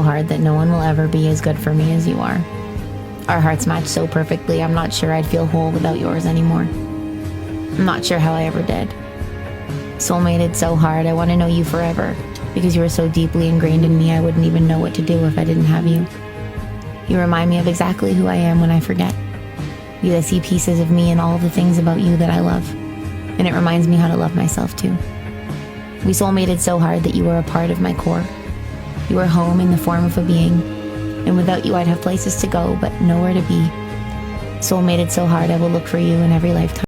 hard that no one will ever be as good for me as you are. Our hearts match so perfectly, I'm not sure I'd feel whole without yours anymore. I'm not sure how I ever did. Soulmated so hard, I want to know you forever, because you are so deeply ingrained in me I wouldn't even know what to do if I didn't have you. You remind me of exactly who I am when I forget. You see pieces of me and all the things about you that I love, and it reminds me how to love myself too. We soulmated so hard that you were a part of my core. You were home in the form of a being, and without you I'd have places to go but nowhere to be. Soulmated so hard I will look for you in every lifetime.